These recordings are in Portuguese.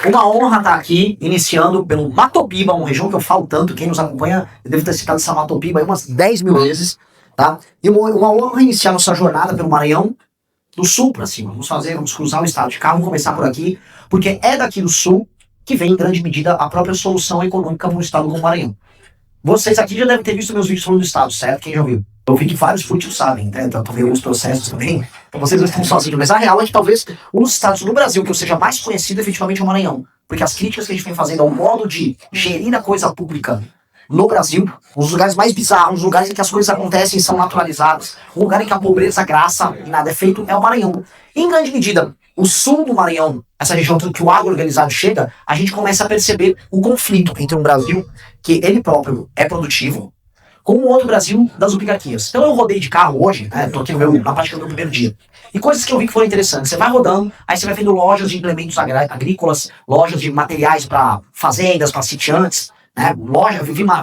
Uma honra estar aqui, iniciando pelo Matopiba, uma região que eu falo tanto, quem nos acompanha, eu devo ter citado essa Matopiba aí umas 10 mil vezes, tá? E uma honra iniciar nossa jornada pelo Maranhão, do sul para cima. Vamos cruzar o estado de carro, vamos começar por aqui, porque é daqui do sul que vem, em grande medida, a própria solução econômica para um estado como o Maranhão. Vocês aqui já devem ter visto meus vídeos falando do estado, certo? Quem já viu? Eu vi que vários políticos sabem, né? Então, vendo os processos também. Então vocês não estão sozinhos. Mas a real é que talvez um dos estados no Brasil que eu seja mais conhecido efetivamente é o Maranhão. Porque as críticas que a gente vem fazendo ao modo de gerir a coisa pública no Brasil, os lugares mais bizarros, os lugares em que as coisas acontecem e são naturalizadas, o lugar em que a pobreza graça e nada é feito, é o Maranhão. E, em grande medida, o sul do Maranhão, essa região que o agro organizado chega, a gente começa a perceber o conflito entre um Brasil que ele próprio é produtivo, com o outro Brasil das oligarquias. Então eu rodei de carro hoje, tô aqui na prática do meu primeiro dia, e coisas que eu vi que foram interessantes. Você vai rodando, aí você vai vendo lojas de implementos agrícolas, lojas de materiais para fazendas, para sitiantes, né?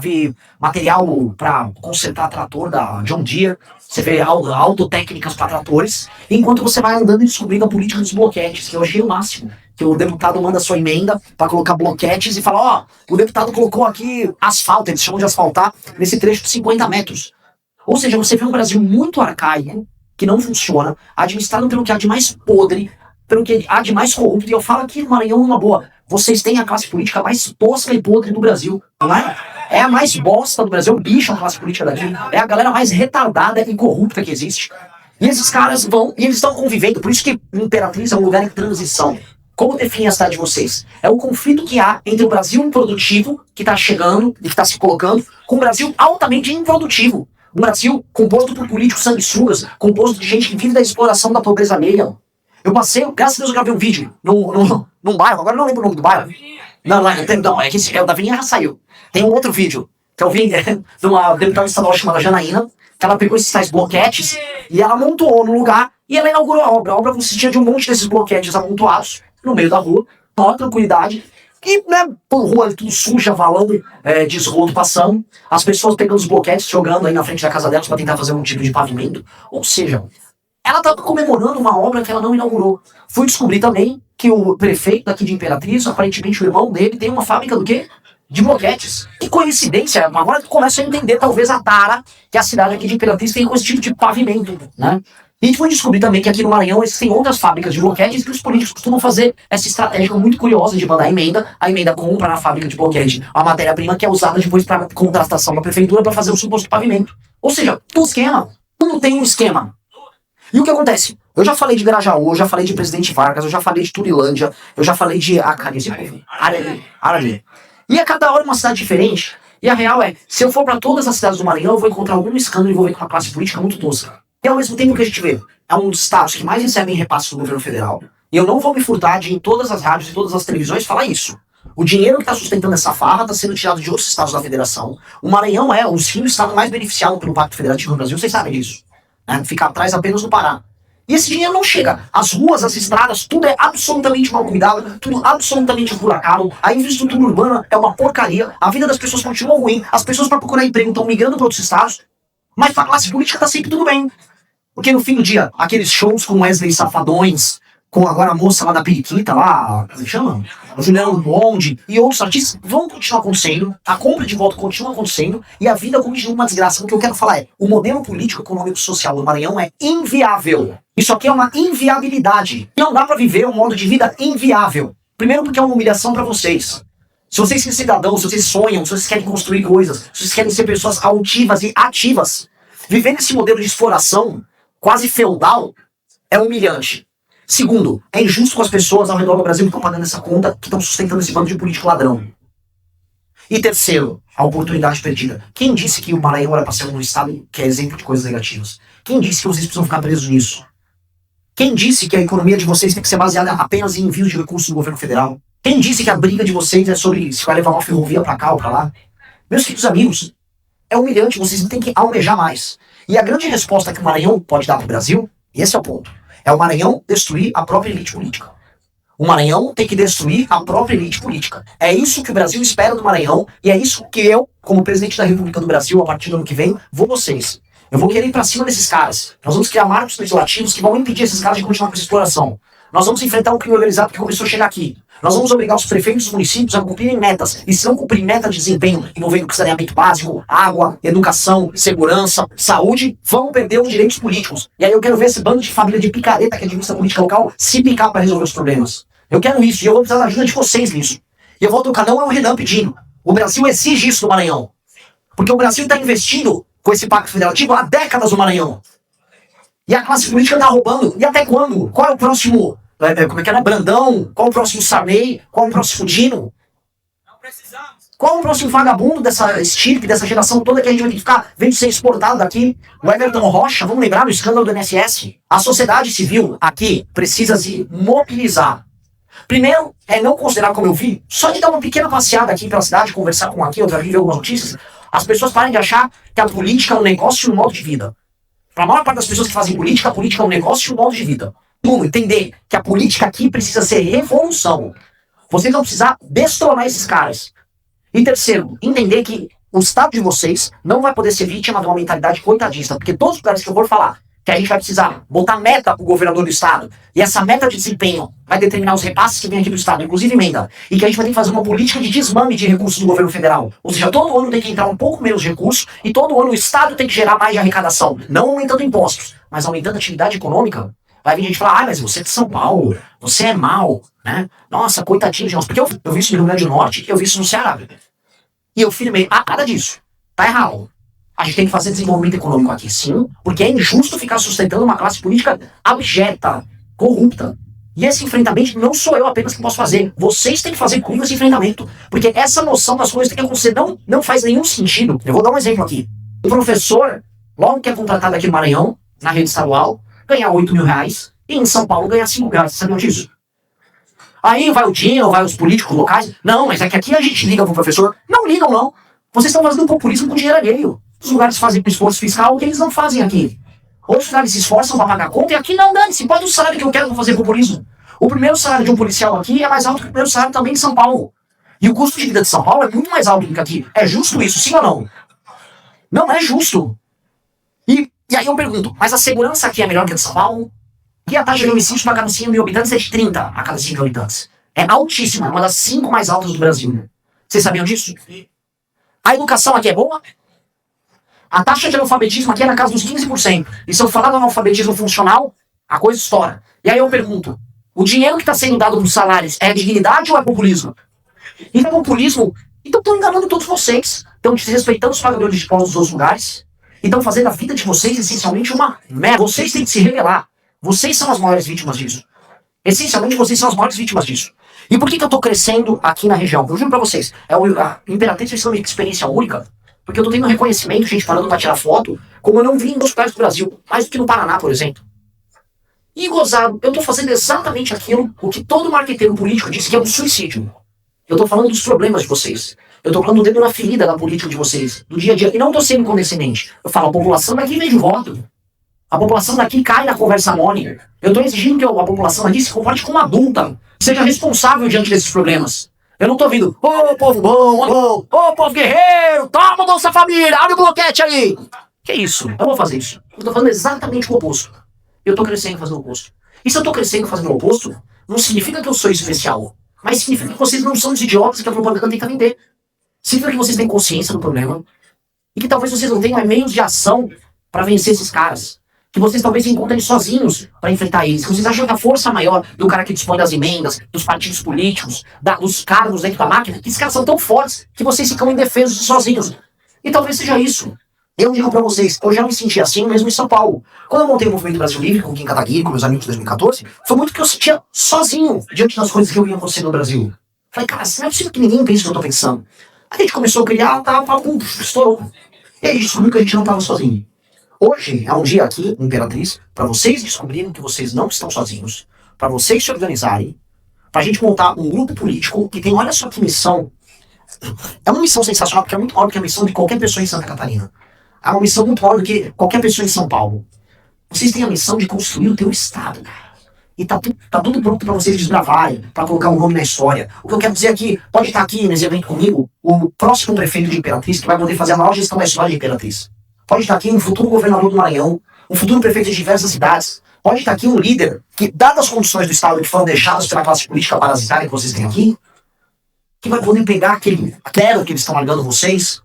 Vi material para consertar trator da John Deere, você vê autotécnicas para tratores, enquanto você vai andando e descobrindo a política dos bloquetes, que eu achei o máximo. Que o deputado manda sua emenda para colocar bloquetes e fala, o deputado colocou aqui asfalto, eles chamam de asfaltar, nesse trecho de 50 metros. Ou seja, você vê um Brasil muito arcaico, que não funciona, administrado pelo que há de mais podre, pelo que há de mais corrupto, e eu falo aqui no Maranhão numa boa, vocês têm a classe política mais tosca e podre do Brasil, não é? É a mais bosta do Brasil, é o bicho a classe política daqui, é a galera mais retardada e corrupta que existe. E esses caras vão, e eles estão convivendo, por isso que Imperatriz é um lugar em transição. Como define a cidade de vocês? É o conflito que há entre o Brasil improdutivo, que está chegando e que está se colocando, com o Brasil altamente improdutivo. Um Brasil composto por políticos sanguessugas, composto de gente que vive da exploração da pobreza alheia. Eu passei, graças a Deus eu gravei um vídeo num bairro, agora eu não lembro o nome do bairro. Não, é que esse, o da Avenida já saiu. Tem um outro vídeo, que eu vi de uma deputada estadual chamada Janaína, que ela pegou esses tais bloquetes e ela montou no lugar e ela inaugurou a obra. A obra consistia de um monte desses bloquetes amontoados no meio da rua, maior tranquilidade, e por rua tudo suja, valando de esgoto passando, as pessoas pegando os bloquetes, jogando aí na frente da casa delas para tentar fazer um tipo de pavimento. Ou seja, ela estava comemorando uma obra que ela não inaugurou. Fui descobrir também que o prefeito daqui de Imperatriz, aparentemente o irmão dele, tem uma fábrica do quê? De bloquetes. Que coincidência, agora eu começo a entender talvez a tara que a cidade aqui de Imperatriz tem com esse tipo de pavimento, né? E a gente foi descobrir também que aqui no Maranhão existem outras fábricas de bloquetes que os políticos costumam fazer essa estratégia muito curiosa de mandar a emenda compra na fábrica de bloquete a matéria-prima que é usada depois para contratação da prefeitura para fazer o suposto pavimento. Ou seja, tudo esquema. Tudo tem um esquema. E o que acontece? Eu já falei de Grajaú, eu já falei de Presidente Vargas, eu já falei de Turilândia, eu já falei de Arari. E a cada hora uma cidade diferente. E a real é, se eu for para todas as cidades do Maranhão, eu vou encontrar algum escândalo envolvendo com a classe política muito tosca. E ao mesmo tempo que a gente vê, é um dos estados que mais recebem repasses do governo federal. E eu não vou me furtar de em todas as rádios e todas as televisões falar isso. O dinheiro que está sustentando essa farra está sendo tirado de outros estados da federação. O Maranhão é o segundo estado mais beneficiado pelo Pacto Federativo no Brasil, vocês sabem disso. Né? Fica atrás apenas do Pará. E esse dinheiro não chega. As ruas, as estradas, tudo é absolutamente mal cuidado, tudo absolutamente esburacado. A infraestrutura urbana é uma porcaria. A vida das pessoas continua ruim. As pessoas para procurar emprego estão migrando para outros estados. Mas para a classe política está sempre tudo bem. Porque no fim do dia, aqueles shows com Wesley Safadões, com agora a moça lá da Periquita, lá, como se chama? O Juliano Bonde e outros artistas vão continuar acontecendo, a compra de voto continua acontecendo e a vida continua uma desgraça. O que eu quero falar é, o modelo político, econômico, social do Maranhão é inviável. Isso aqui é uma inviabilidade. Não dá pra viver um modo de vida inviável. Primeiro porque é uma humilhação pra vocês. Se vocês são cidadãos, se vocês sonham, se vocês querem construir coisas, se vocês querem ser pessoas altivas e ativas, viver nesse modelo de exploração quase feudal é humilhante. Segundo, é injusto com as pessoas ao redor do Brasil que estão pagando essa conta, que estão sustentando esse bando de político ladrão. E terceiro, a oportunidade perdida. Quem disse que o Maranhão era para ser um estado que é exemplo de coisas negativas? Quem disse que vocês precisam ficar presos nisso? Quem disse que a economia de vocês tem que ser baseada apenas em envio de recursos do governo federal? Quem disse que a briga de vocês é sobre se vai levar uma ferrovia para cá ou para lá? Meus queridos amigos, é humilhante, vocês têm que almejar mais. E a grande resposta que o Maranhão pode dar para o Brasil, e esse é o ponto, é o Maranhão destruir a própria elite política. O Maranhão tem que destruir a própria elite política. É isso que o Brasil espera do Maranhão, e é isso que eu, como presidente da República do Brasil, a partir do ano que vem, vou vocês. Eu vou querer ir pra cima desses caras. Nós vamos criar marcos legislativos que vão impedir esses caras de continuar com essa exploração. Nós vamos enfrentar um crime organizado que começou a chegar aqui. Nós vamos obrigar os prefeitos dos municípios a cumprirem metas. E se não cumprirem meta de desempenho envolvendo saneamento básico, água, educação, segurança, saúde, vão perder os direitos políticos. E aí eu quero ver esse bando de família de picareta que administra a política local se picar para resolver os problemas. Eu quero isso e eu vou precisar da ajuda de vocês nisso. E eu vou trocar, não é o Renan pedindo. O Brasil exige isso do Maranhão. Porque o Brasil está investindo com esse pacto federativo há décadas no Maranhão. E a classe política está roubando. E até quando? Qual é o próximo... Como é que era? Brandão? Qual o próximo Sarney? Qual o próximo Dino? Não precisamos. Qual o próximo vagabundo dessa estirpe, dessa geração toda que a gente vai ter que ficar vendo ser exportado daqui? O Everton Rocha, vamos lembrar do escândalo do INSS? A sociedade civil aqui precisa se mobilizar. Primeiro, é não considerar, como eu vi, só de dar uma pequena passeada aqui pela cidade, conversar com aqui, outra vez, ver algumas notícias, as pessoas parem de achar que a política é um negócio e um modo de vida. Para a maior parte das pessoas que fazem política, a política é um negócio e um modo de vida. Entender que a política aqui precisa ser revolução. Vocês vão precisar destronar esses caras. E terceiro, entender que o Estado de vocês não vai poder ser vítima de uma mentalidade coitadista, porque todos os lugares que eu for falar que a gente vai precisar botar meta pro governador do Estado, e essa meta de desempenho vai determinar os repasses que vem aqui do Estado, inclusive emenda, e que a gente vai ter que fazer uma política de desmame de recursos do governo federal. Ou seja, todo ano tem que entrar um pouco menos de recursos, e todo ano o Estado tem que gerar mais de arrecadação, não aumentando impostos, mas aumentando a atividade econômica. Vai vir gente falar, mas você é de São Paulo, você é mau, né? Nossa, coitadinho de nós. Porque eu vi isso no Rio Grande do Norte, eu vi isso no Ceará. E eu firmei, nada disso. Tá errado. A gente tem que fazer desenvolvimento econômico aqui, sim, porque é injusto ficar sustentando uma classe política abjeta, corrupta. E esse enfrentamento não sou eu apenas que posso fazer. Vocês têm que fazer comigo esse enfrentamento. Porque essa noção das coisas tem que acontecer. Não faz nenhum sentido. Eu vou dar um exemplo aqui. O professor, logo que é contratado aqui no Maranhão, na rede estadual, ganhar 8 mil reais, e em São Paulo ganhar 5 reais, você sabiam disso? Aí vai o Dino, vai os políticos locais, não, mas é que aqui a gente liga pro professor. Não ligam, não. Vocês estão fazendo populismo com dinheiro alheio. Os lugares fazem esforço fiscal que eles não fazem aqui. Outros lugares se esforçam para pagar conta e aqui não, dane-se, pode o salário que eu quero para fazer populismo. O primeiro salário de um policial aqui é mais alto que o primeiro salário também de São Paulo. E o custo de vida de São Paulo é muito mais alto do que aqui. É justo isso, sim ou não? Não é justo. E aí eu pergunto, mas a segurança aqui é melhor que a de São Paulo? E a taxa de homicídios para cada 100 mil habitantes é de 30 a cada 100 mil habitantes. É altíssima, é uma das 5 mais altas do Brasil. Vocês sabiam disso? A educação aqui é boa? A taxa de analfabetismo aqui é na casa dos 15%. E se eu falar do analfabetismo funcional, a coisa estoura. E aí eu pergunto, o dinheiro que está sendo dado para os salários é dignidade ou é populismo? E é populismo, então estão enganando todos vocês. Estão desrespeitando os pagadores de impostos dos outros lugares. E estão fazendo a vida de vocês essencialmente uma merda. Vocês têm que se revelar. Vocês são as maiores vítimas disso. Essencialmente vocês são as maiores vítimas disso. E por que eu tô crescendo aqui na região? Eu juro pra vocês, a Imperatriz fez uma experiência única, porque eu tô tendo reconhecimento, gente parando pra tirar foto, como eu não vi em outros lugares do Brasil, mais do que no Paraná, por exemplo. E gozado, eu tô fazendo exatamente aquilo o que todo marqueteiro político disse que é um suicídio. Eu tô falando dos problemas de vocês. Eu tô falando do dedo na ferida da política de vocês, do dia a dia. E não tô sendo condescendente. Eu falo, a população daqui vem de voto. A população daqui cai na conversa mole. Eu tô exigindo que a população daqui se comporte como adulta. Seja responsável diante desses problemas. Eu não tô ouvindo, ô povo bom, ô povo guerreiro, toma Bolsa Família, abre o bloquete aí. Que isso? Eu vou fazer isso. Eu tô fazendo exatamente o oposto. Eu tô crescendo fazendo o oposto. E se eu tô crescendo fazendo o oposto, não significa que eu sou especial. Mas significa que vocês não são os idiotas que a propaganda tenta vender. Significa que vocês têm consciência do problema. E que talvez vocês não tenham meios de ação para vencer esses caras. Que vocês talvez se encontrem sozinhos para enfrentar eles. Que vocês acham que a força maior do cara que dispõe das emendas, dos partidos políticos, dos cargos dentro da máquina, que esses caras são tão fortes que vocês ficam indefesos e sozinhos. E talvez seja isso. Eu digo pra vocês, eu já me senti assim mesmo em São Paulo. Quando eu montei o Movimento Brasil Livre com o Kim Kataguiri, com meus amigos em 2014, foi muito que eu sentia sozinho diante das coisas que eu ia acontecer no Brasil. Falei, cara, não é possível que ninguém pense o que eu tô pensando. Aí a gente começou a criar, estourou. E aí descobriu que a gente não tava sozinho. Hoje é um dia aqui, Imperatriz, pra vocês descobrirem que vocês não estão sozinhos, pra vocês se organizarem, pra gente montar um grupo político que tem, olha só que missão. É uma missão sensacional, porque é muito maior do que a missão de qualquer pessoa em Santa Catarina. É uma missão muito maior do que qualquer pessoa em São Paulo. Vocês têm a missão de construir o teu estado, cara. E tá tudo pronto pra vocês desbravarem, pra colocar um nome na história. O que eu quero dizer aqui, pode estar aqui nesse evento comigo, o próximo prefeito de Imperatriz, que vai poder fazer a maior gestão da história de Imperatriz. Pode estar aqui um futuro governador do Maranhão, um futuro prefeito de diversas cidades. Pode estar aqui um líder que, dadas as condições do Estado que foram deixadas pela classe política parasitária que vocês têm aqui, que vai poder pegar aquele terra que eles estão largando vocês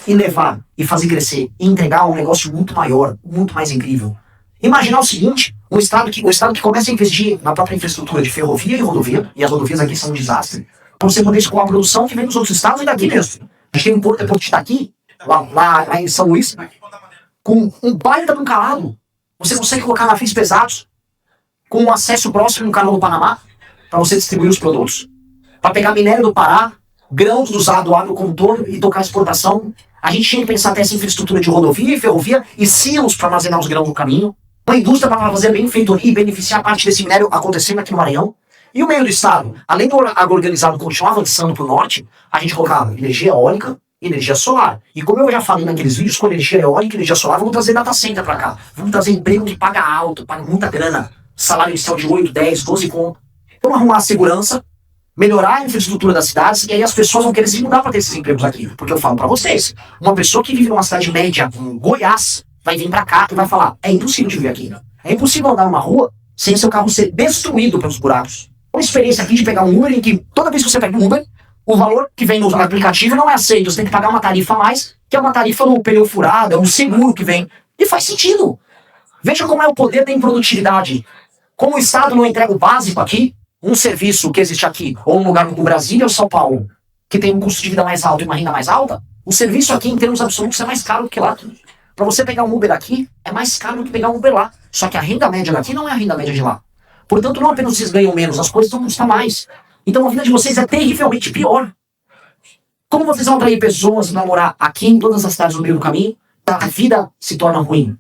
e levar, e fazer crescer, e entregar um negócio muito maior, muito mais incrível. Imaginar o seguinte, o Estado que começa a investir na própria infraestrutura de ferrovia e rodovia, e as rodovias aqui são um desastre, para você poder escoar a produção que vem dos outros estados e daqui mesmo. A gente tem um porto de estar aqui, lá em São Luís, com um baita de um calado. Você consegue colocar navios pesados, com um acesso próximo no canal do Panamá, para você distribuir os produtos. Para pegar minério do Pará, grãos do agro como todo e tocar a exportação. A gente tinha que pensar até essa infraestrutura de rodovia e ferrovia e silos para armazenar os grãos no caminho. Uma indústria para fazer benfeitoria e beneficiar parte desse minério acontecendo aqui no Maranhão. E o meio do estado, além do agro organizado continuar avançando para o norte, a gente colocava energia eólica e energia solar. E como eu já falei naqueles vídeos, com energia eólica e energia solar, vamos trazer data center para cá. Vamos trazer emprego que paga alto, paga muita grana. Salário inicial de 8, 10, 12 conto. Vamos arrumar a segurança, melhorar a infraestrutura das cidades, e aí as pessoas vão querer se mudar para ter esses empregos aqui. Porque eu falo para vocês, uma pessoa que vive numa cidade média, como Goiás, vai vir para cá e vai falar, é impossível de viver aqui. É impossível andar numa rua sem seu carro ser destruído pelos buracos. Uma experiência aqui de pegar um Uber em que toda vez que você pega um Uber, o valor que vem no aplicativo não é aceito. Você tem que pagar uma tarifa a mais, que é uma tarifa no pneu furado, é um seguro que vem. E faz sentido. Veja como é o poder da improdutividade. Como o Estado não entrega o básico aqui, um serviço que existe aqui, ou um lugar como Brasília ou São Paulo, que tem um custo de vida mais alto e uma renda mais alta, o serviço aqui, em termos absolutos, é mais caro do que lá. Para você pegar um Uber aqui, é mais caro do que pegar um Uber lá. Só que a renda média daqui não é a renda média de lá. Portanto, não apenas vocês ganham menos, as coisas vão custar mais. Então a vida de vocês é terrivelmente pior. Como vocês vão atrair pessoas para morar aqui em todas as cidades do meio do caminho, a vida se torna ruim?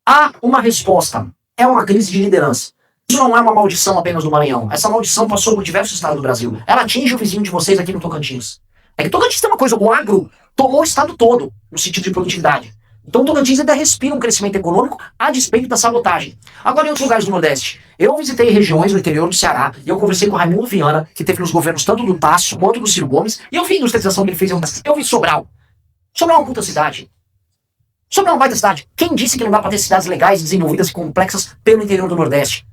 Há uma resposta. É uma crise de liderança. Isso não é uma maldição apenas do Maranhão. Essa maldição passou por diversos estados do Brasil. Ela atinge o vizinho de vocês aqui no Tocantins. É que Tocantins tem uma coisa, o agro tomou o estado todo, no sentido de produtividade. Então o Tocantins ainda respira um crescimento econômico a despeito da sabotagem. Agora em outros lugares do Nordeste. Eu visitei regiões do interior do Ceará e eu conversei com o Raimundo Viana, que teve nos governos tanto do Tasso quanto do Ciro Gomes, e eu vi a industrialização que ele fez. Eu vi Sobral. Sobral é uma puta cidade. Sobral é uma baita cidade. Quem disse que não dá pra ter cidades legais, desenvolvidas e complexas pelo interior do Nordeste?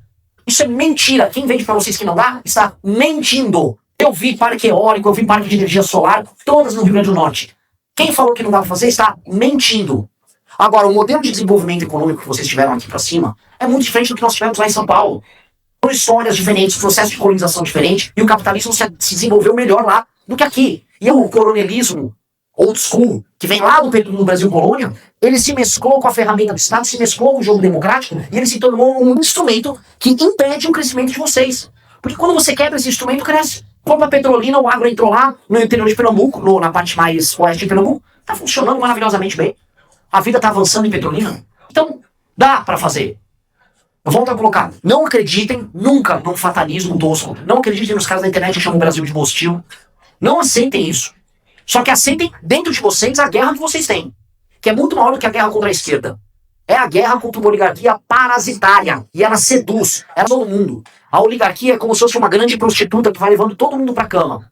Isso é mentira. Quem vende pra vocês que não dá, está mentindo. Eu vi parque eólico, eu vi parque de energia solar, todas no Rio Grande do Norte. Quem falou que não dá pra fazer está mentindo. Agora, o modelo de desenvolvimento econômico que vocês tiveram aqui pra cima é muito diferente do que nós tivemos lá em São Paulo. São histórias diferentes, processos de colonização diferente, e o capitalismo se desenvolveu melhor lá do que aqui. E o colonialismo old school, que vem lá do Brasil colônia, ele se mesclou com a ferramenta do Estado, se mesclou com o jogo democrático, e ele se tornou um instrumento que impede o crescimento de vocês. Porque quando você quebra esse instrumento, cresce. Como a Petrolina, o agro entrou lá no interior de Pernambuco, na parte mais oeste de Pernambuco, tá funcionando maravilhosamente bem. A vida tá avançando em Petrolina. Então, dá pra fazer. Volto a colocar, não acreditem nunca num fatalismo tosco. Não acreditem nos caras da internet que chamam o Brasil de hostil. Não aceitem isso. Só que aceitem dentro de vocês a guerra que vocês têm, que é muito maior do que a guerra contra a esquerda. É a guerra contra uma oligarquia parasitária. E ela seduz. Ela todo mundo. A oligarquia é como se fosse uma grande prostituta que vai levando todo mundo pra cama.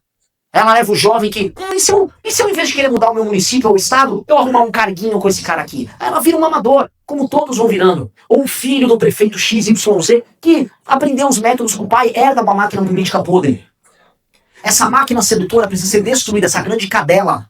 Ela leva o jovem que... E se eu em vez de querer mudar o meu município ou o estado, eu arrumar um carguinho com esse cara aqui? Ela vira um amador, como todos vão virando. Ou um filho do prefeito XYZ que aprendeu os métodos com o pai, herda uma máquina política podre. Essa máquina sedutora precisa ser destruída, essa grande cadela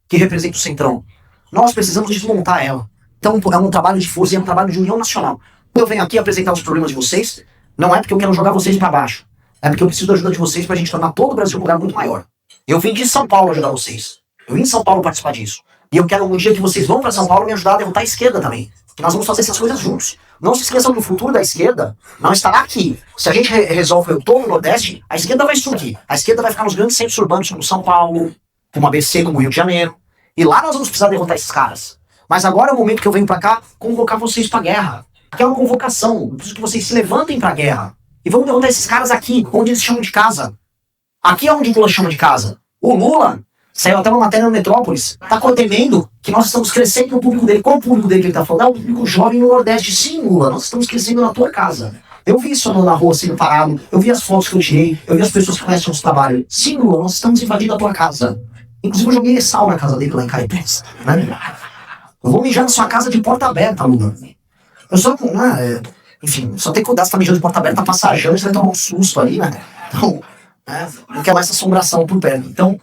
que representa o Centrão. Nós precisamos desmontar ela. Então é um trabalho de força, é um trabalho de união nacional. Eu venho aqui apresentar os problemas de vocês, não é porque eu quero jogar vocês pra baixo. É porque eu preciso da ajuda de vocês pra gente tornar todo o Brasil um lugar muito maior. Eu vim de São Paulo ajudar vocês. Eu vim de São Paulo participar disso. E eu quero um dia que vocês vão pra São Paulo me ajudar a derrotar a esquerda também. Que nós vamos fazer essas coisas juntos. Não se esqueçam que o futuro da esquerda não estará aqui. Se a gente resolve todo o Nordeste, a esquerda vai surgir. A esquerda vai ficar nos grandes centros urbanos como São Paulo, como ABC, como Rio de Janeiro. E lá nós vamos precisar derrotar esses caras. Mas agora é o momento que eu venho pra cá convocar vocês pra guerra. Aqui é uma convocação. Eu preciso que vocês se levantem pra guerra. E vamos derrotar esses caras aqui, onde eles chamam de casa. Aqui é onde o Lula chama de casa. O Lula, saiu até uma matéria no Metrópolis, tá temendo que nós estamos crescendo no público dele. Qual o público dele que ele tá falando? É o público jovem no Nordeste. Sim, Lula, nós estamos crescendo na tua casa. Eu vi isso na rua sendo parado, eu vi as fotos que eu tirei, eu vi as pessoas que conhecem o nosso trabalho. Sim, Lula, nós estamos invadindo a tua casa. Inclusive eu joguei sal na casa dele lá em Caipés. Né? Eu vou mijar na sua casa de porta aberta, Lula. Eu só, enfim, só tem que cuidar se tá mijando de porta aberta, tá passajando, você vai tomar um susto ali, né? Então, não quer mais essa assombração por perto. Então,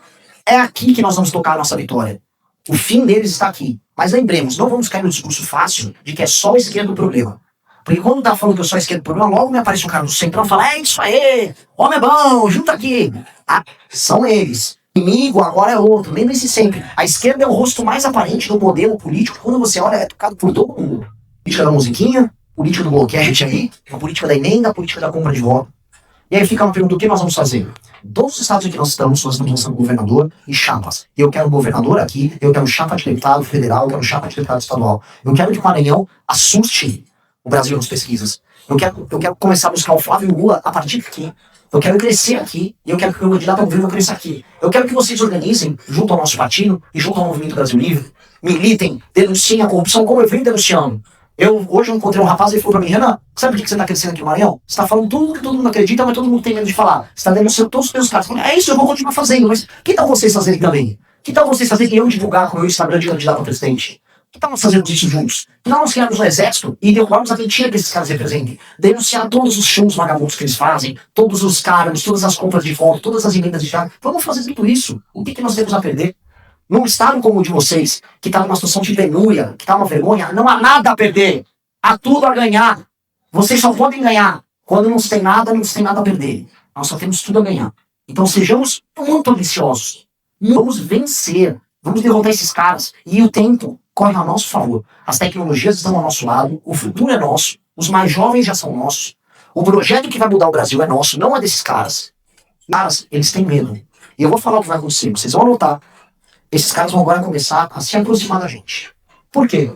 é aqui que nós vamos tocar a nossa vitória. O fim deles está aqui. Mas lembremos, não vamos cair no discurso fácil de que é só a esquerda o problema. Porque quando tá falando que eu sou a esquerda o problema, logo me aparece um cara do centrão e fala, é isso aí, homem é bom, junta aqui. Ah, são eles. Inimigo agora é outro. Lembre-se sempre, a esquerda é o rosto mais aparente do modelo político. Quando você olha, é tocado por todo mundo. Política da musiquinha, política do bloquete aí, a política da emenda, a política da compra de voto. E aí fica uma pergunta, o que nós vamos fazer? Todos os estados em que nós estamos lançando governador e chapas. Eu quero governador aqui, eu quero chapa de deputado federal, eu quero chapa de deputado estadual. Eu quero que o Maranhão assuste o Brasil nas pesquisas. Eu quero começar a buscar o Flávio e o Lula a partir daqui. Eu quero crescer aqui e eu quero que o meu candidato ao governo cresça aqui. Eu quero que vocês organizem, junto ao nosso partido e junto ao Movimento Brasil Livre, militem, denunciem a corrupção como eu venho denunciando. Hoje eu encontrei um rapaz e ele falou pra mim, Renan, sabe por que você tá crescendo aqui no Maranhão? Você tá falando tudo que todo mundo acredita, mas todo mundo tem medo de falar. Você tá denunciando todos os meus casos. É isso, eu vou continuar fazendo, mas que tal vocês fazerem também? Que tal vocês fazerem e eu divulgar com o meu Instagram de candidato a presidente? Que tal nós fazermos isso juntos? Que tal nós criarmos um exército e derrubarmos a mentira que esses caras representem? Denunciar todos os shows vagabundos que eles fazem, todos os cargos, todas as compras de voto, todas as emendas de cargo. Vamos fazer tudo isso. O que nós temos a perder? Num estado como o de vocês, que tá numa situação de penúria, que tá uma vergonha, não há nada a perder. Há tudo a ganhar. Vocês só podem ganhar. Quando não se tem nada, não se tem nada a perder. Nós só temos tudo a ganhar. Então sejamos muito ambiciosos. Vamos vencer. Vamos derrotar esses caras. E o tempo corre a nosso favor. As tecnologias estão ao nosso lado. O futuro é nosso. Os mais jovens já são nossos. O projeto que vai mudar o Brasil é nosso, não é desses caras. Caras, eles têm medo. E eu vou falar o que vai acontecer. Vocês vão notar. Esses caras vão agora começar a se aproximar da gente. Por quê?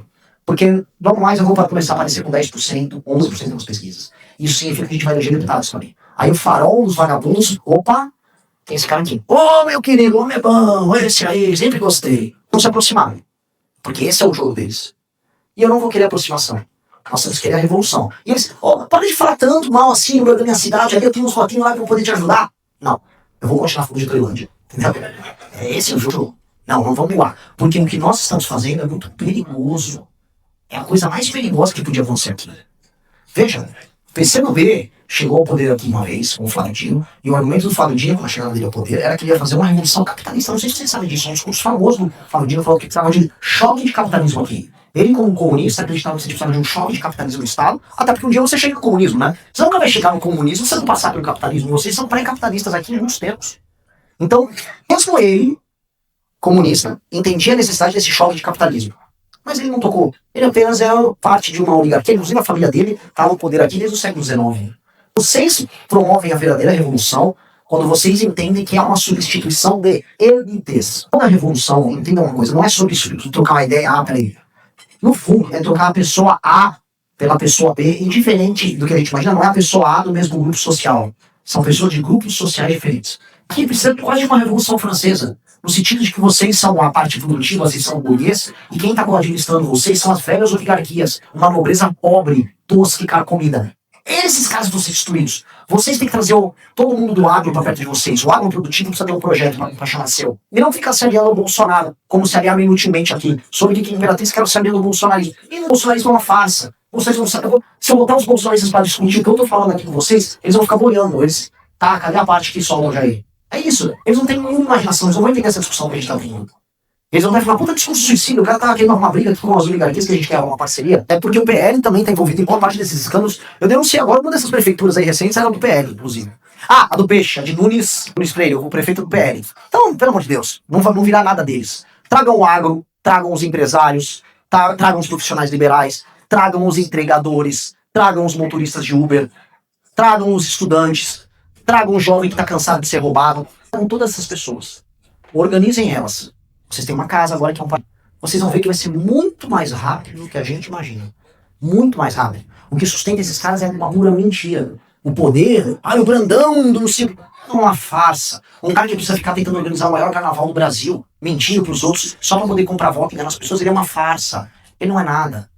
Porque logo mais eu vou começar a aparecer com 10%, 11% nas pesquisas. Isso significa que a gente vai eleger deputados também. Aí o farol dos vagabundos, opa, tem esse cara aqui. Ô, meu querido, homem é bom, esse aí, sempre gostei. Vão se aproximar. Porque esse é o jogo deles. E eu não vou querer aproximação. Nós temos que querer a revolução. E eles, para de falar tanto mal assim no da minha cidade, aí eu tenho uns votinhos lá que vão poder te ajudar. Não, eu vou continuar falando de Tailândia. Entendeu? Esse é o jogo. Não vamos lá. Porque o que nós estamos fazendo é muito perigoso. É a coisa mais perigosa que podia acontecer aqui. Veja, o PCdoB chegou ao poder aqui uma vez, com o Flávio Dino, e o argumento do Flávio Dino, com a chegada dele ao poder, era que ele ia fazer uma revolução capitalista. Não sei se vocês sabem disso, um discurso famoso do Flávio Dino falou que precisava de choque de capitalismo aqui. Ele, como comunista, acreditava que você precisava de um choque de capitalismo no Estado, até porque um dia você chega no comunismo, né? Você nunca vai chegar no comunismo se você não passar pelo capitalismo. Vocês são pré-capitalistas aqui em muitos tempos. Então, mesmo ele, comunista, entendia a necessidade desse choque de capitalismo. Mas ele não tocou. Ele apenas era parte de uma oligarquia. Inclusive a família dele estava no poder aqui desde o século XIX. Vocês promovem a verdadeira revolução quando vocês entendem que há uma substituição de elites. Toda revolução, entendam uma coisa, não é sobre isso, trocar uma ideia, peraí. No fundo, é trocar a pessoa A pela pessoa B, indiferente do que a gente imagina, não é a pessoa A do mesmo grupo social. São pessoas de grupos sociais diferentes. Aqui precisa quase de uma revolução francesa. No sentido de que vocês são a parte produtiva, vocês são burguês, e quem está administrando vocês são as velhas oligarquias, uma nobreza pobre, tosca e carcomida. Esses caras vão ser destruídos. Vocês têm que trazer todo mundo do agro para perto de vocês. O agro produtivo precisa ter um projeto para chamar seu. E não ficar se aliando ao Bolsonaro, como se aliaram inutilmente aqui. Sobre que Imperatriz quer se aliando ao bolsonarismo. E o bolsonarismo é uma farsa. Vocês não sabem. Se eu botar os bolsonaristas para discutir o que eu estou falando aqui com vocês, eles vão ficar boiando. Cadê a parte que soltam já aí? É isso. Eles não têm nenhuma imaginação, eles não vão entender essa discussão que a gente tá tendo. Eles não devem falar, puta discurso suicídio, o cara tá querendo arrumar briga com as oligarquias que a gente quer uma parceria. É porque o PL também tá envolvido em boa parte desses escândalos. Eu denunciei agora uma dessas prefeituras aí recentes, era do PL, inclusive. A do Peixe, a de Nunes Freire, o prefeito do PL. Então, pelo amor de Deus, não virá nada deles. Tragam o agro, tragam os empresários, tragam os profissionais liberais, tragam os entregadores, tragam os motoristas de Uber, tragam os estudantes, tragam um jovem que está cansado de ser roubado. Tragam todas essas pessoas. Organizem elas. Vocês têm uma casa agora que é um país. Vocês vão ver que vai ser muito mais rápido do que a gente imagina. Muito mais rápido. O que sustenta esses caras é uma pura mentira. O poder, o Brandão do não sei... É uma farsa. Um cara que precisa ficar tentando organizar o maior carnaval do Brasil, mentindo pros outros, só para poder comprar voto e enganar as pessoas, ele é uma farsa. Ele não é nada.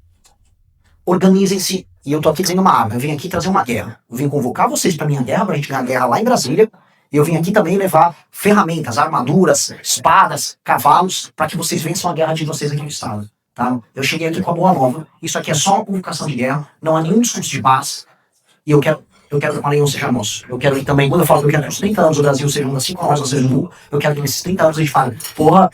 Organizem-se. E eu tô aqui dizendo uma arma. Eu vim aqui trazer uma guerra. Eu vim convocar vocês pra minha guerra, pra gente ganhar a guerra lá em Brasília. E eu vim aqui também levar ferramentas, armaduras, espadas, cavalos, para que vocês vençam a guerra de vocês aqui no estado. tá? Eu cheguei aqui com a boa nova. Isso aqui é só uma convocação de guerra, não há nenhum discurso de paz. E eu quero que o Maranhão seja nosso. Eu quero que também, quando eu falo que eu quero que os 30 anos do Brasil sejam assim como nós seja do, eu quero que nesses 30 anos a gente fale, porra,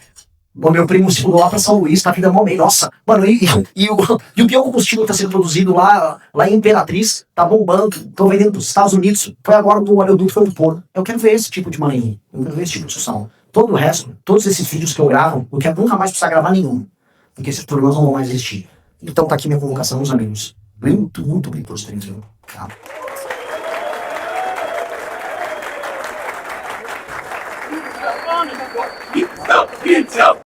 o meu primo se mudou lá pra São Luís, tá vida mó bem. Nossa, mano, e o biocombustível que tá sendo produzido lá em Imperatriz, tá bombando, tô vendendo pros Estados Unidos, foi agora do oleoduto, foi do Porto. Eu quero ver esse tipo de Maranhão, eu quero ver esse tipo de discussão. Todo o resto, todos esses vídeos que eu gravo, eu quero nunca mais precisar gravar nenhum, porque esses problemas não vão mais existir. Então tá aqui minha convocação, meus amigos. Muito, muito bem por os 30 anos. Tá?